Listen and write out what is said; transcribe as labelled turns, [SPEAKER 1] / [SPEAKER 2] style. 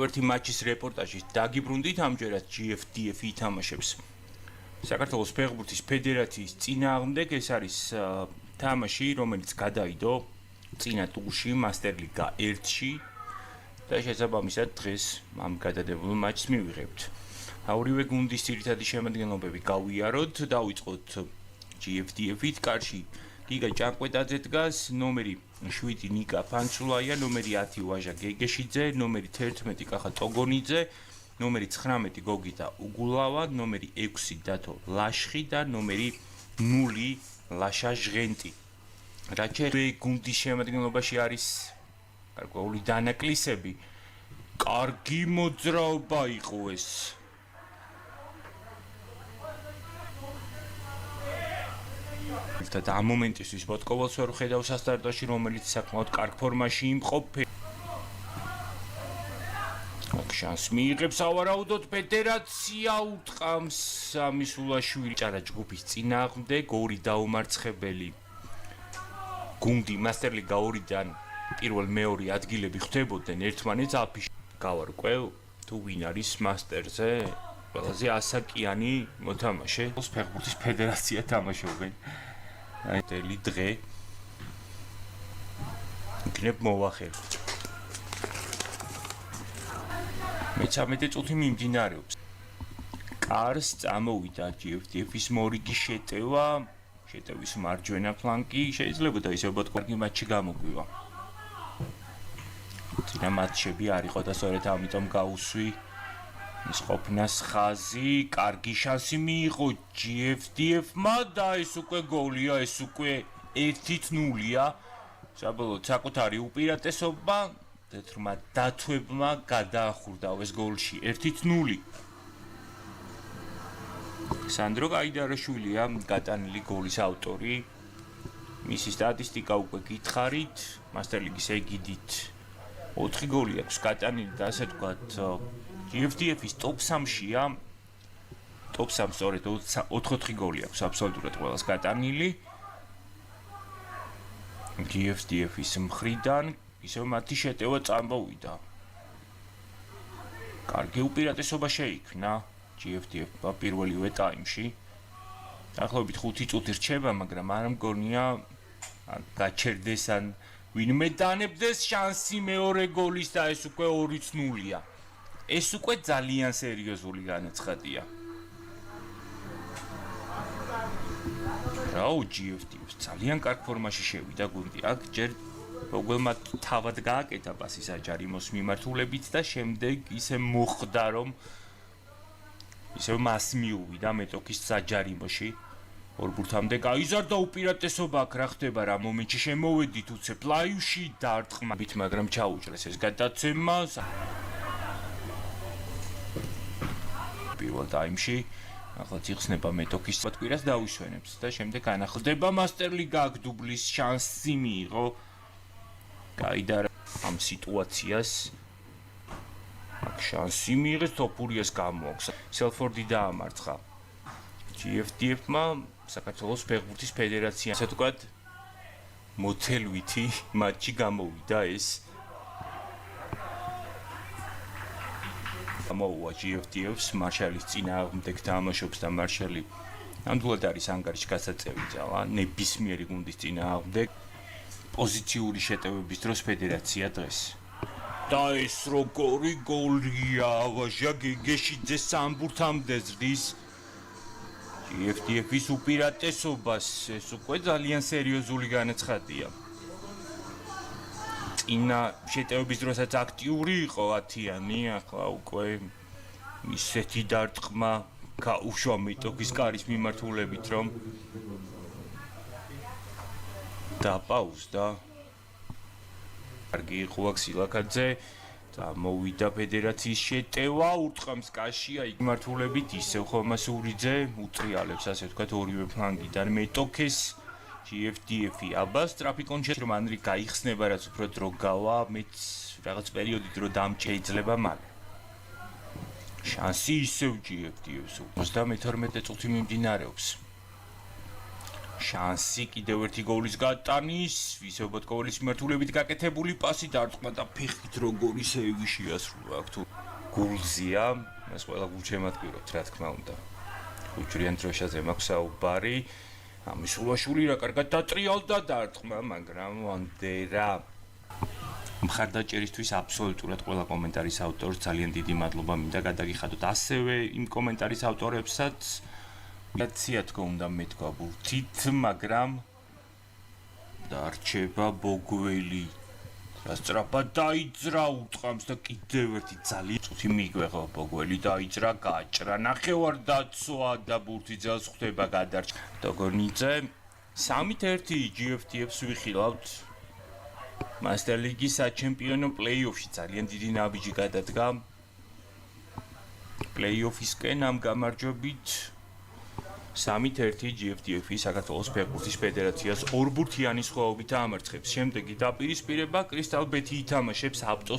[SPEAKER 1] ერთი მატჩის რეპორტაჟით დაგიბრუნდით ამჯერად GFDF ითამაშებს საქართველოს ფეხბურთის ფედერაციის წინააღმდეგ. ეს არის თამაში, რომელიც გადაიდო წინა ტურში Master Liga 1-ში და შესაბამისად დღეს ამ გადადებულ მატჩს მივიღებთ. ორივე გუნდის ძირითადი შემადგენლობები გავიაროთ, დავიწყოთ GFDF-ით. კარში გიგა ჭანკვეტაძე დგას, ნომერი 7 ნიკა ფანცულაია, ნომერი 10 ვაჟა გეგეშიძე, ნომერი 11 კახა ტოგონიძე, ნომერი 19 გოგიტა უგულავა, ნომერი 6 დათო ლაშხი და ნომერი 0 ლაშა ჟღენტი. რაჩერე გუნდის შემადგენლობაში არის გარკვეული დანაკლისები. კარგი მოძრაობა იყო ეს. და ამ მომენტისთვის ბოტკოვალს ვერ ხედავ სასტარტოში, რომელიც საკმაოდ კარგ ფორმაში იმყოფ. შანს მიიღებს ავარაუდოდ ფედერაცია, უტყამს სამისულაშვილი ჭარა ჯგუფის წინააღმდეგ. ორი დაუმარცხებელი გუნდი Master Liga 2-დან პირველ-მეორე ადგილები ხვდებოდნენ ერთმანეთს. აფიში გავარკვე თუ ვინ არის მასტერზე ყველაზე ასაკიანი მოთამაშე. ფეხბურთის ფედერაცია თამაშობენ. მთელი დღე იქნებ მოვახერხო. მე-13 წუთი მიმდინარეობს. კარს წამოვიდა GFDF-ის მორიგი შეტევა, შეტევის მარჯვენა ფლანკი. შეიძლება და ისევ ბოტკორგი მატჩი გამოგვივა. წინა მატჩები არ იყო და სწორედ ამიტომ გაუსვი ის ყოფნას ხაზი. კარგი შანსი მიიღო GFDF-მა და ეს უკვე გოლია, ეს უკვე 1-0-ია. საბოლოოდ საკუთარი უპირატესობა თეთრმა დათვებმა გადაახურდავეს გოლში 1-0. სანდრო გაიდარაშვილია გატანილი გოლის ავტორი. მისი სტატისტიკა უკვე გითხარით, Master League-ის ეგიდით 4 გოლი აქვს გატანილი და ასე ვთქვათ GFDF-ის top 3-შია. top 3 სწორედ 4 გოლი აქვს აბსოლუტურად ყველას გატანილი. GFDF-ის მხრიდან ისევ მათი შეტევა წამოვიდა. კარგი უპირატესობა შეიქმნა GFDF-მა პირველივე ტაიმში. დაახლოებით 5 წუთი რჩება, მაგრამ არ მგონია გაჩერდეს ან ვინმე დანებდეს შანსი მეორე გოლის და ეს უკვე 2-0-ია. ეს უკვე ძალიან სერიოზული განაცხადია. რაო GFDF ძალიან კარგ ფორმაში შევიდა გუნდი. აქ ჯერ მოგველმა თავად გააკეთა პასი საჯარიმოს მიმართულებით და შემდეგ ისე მოხდა რომ ისე მას მიუვიდა მეტოქის საჯარიმოში. ორ ბურთამდე გაიზარდა უპირატესობა. აქ რა ხდება, რა მომენტში შემოვედით უცებ ლაივში დარტყმებით, მაგრამ ჩაუჭრეს ეს გადაცემა. პირველ ტაიმში ახლა იხსნება მეტოქის პატკვირას დავისვენებს და შემდეგ განახლდება Master Liga. აქ დუბლის შანსი მიიღო. გაიდარა ამ სიტუაციას. აქ შანსი მიიღეს, თოფურიას გამოაქვს. სელფორდი დაამარცხა GFDF-მა საქართველოს ფეხბურთის ფედერაცია. ასე ვთქვათ, მოცელვითი მატჩი გამოვიდა ეს. გამოუვა GFDF-ს მარშალის წინააღმდეგ თამაშობს და მარშალი ნამდვილად არის ანგარიშ გასაწევი ძალა ნებისმიერი გუნდის წინააღმდეგ. პოზიციური შეტევების დროს ფედერაცია დღეს. და ეს როგორი გოლია, ვაჟა გეგეშიძე სამბურთამდე ზრდის GFDF-ის უპირატესობას. ეს უკვე ძალიან სერიოზული განაცხადია. წინა შეტევების დროსაც აქტიური იყო 10-იანი, ახლა უკვე ისეთი დარტყმა გაუშვა მეტოქის კარის მიმართულებით, რომ დაპაუზდა. კარგი იყო აქ სილაკაძე და მოვიდა ფედერაციის შეტევა. ურტყამს კაშია მიმართულებით ისევ ხომასურიძე უტრიალებს, ასე ვთქვათ, ორივე ფლანგიდან მეტოქეს. GFDF-ი აბას ტრაფიკონში რომ ანრი გაიხსნება, რაც უფრო დრო გავა, მეც რაღაც პერიოდით რო დამჭეიძლება მალე. შანსი ისევ GFDF-ს 32 წუთი მიმდინარეობს. შანსი კიდევ ერთი გოლის გატანის, ვისებოთ გოლის მიმართულებით გაკეთებული პასი დარტყმა და ფეხით როგორი სევი შეასრულა აქ თუ გულზია, ეს ყველა გულშემატკივრობთ, რა თქმა უნდა. ხუჭრიან დროშაზე მაქვს საუბარი. ამის ულაშული რა კარგად დატრიალდა დარტყმა, მაგრამ ვანდერა მხარდაჭერისთვის აბსოლუტურად ყველა კომენტარის ავტორს ძალიან დიდი მადლობა მინდა გადაგიხადოთ ასევე იმ კომენტარის ავტორებსაც მიცია თქო უნდა მეთქვა ბურთით, მაგრამ დარჩება ბოგველი რა სწრაფად დაიძრა უტყამს და კიდევ ერთი ძალიან წუთი მიგვეღო ბოგველი დაიძრა გაჭრა ნახევარდაცვა და ბურთი ძელს ხვდება გადარჩა დოგორნიძე 3-1 GFTF-ს ვიხილავთ Master League-ის საჩემპიონო პლეი-ოფში ძალიან დიდი ნაბიჯი გადადგა პლეი-ოფისკენ ამ გამარჯვებით 3-1 GFTF-ის საქართველოს ფეხბურთის ფედერაციას ორბურთიანი სხვაობით აამარცხებს. შემდეგი დაპირისპირება კრისტალ ბეთი ითამაშებს აპტოს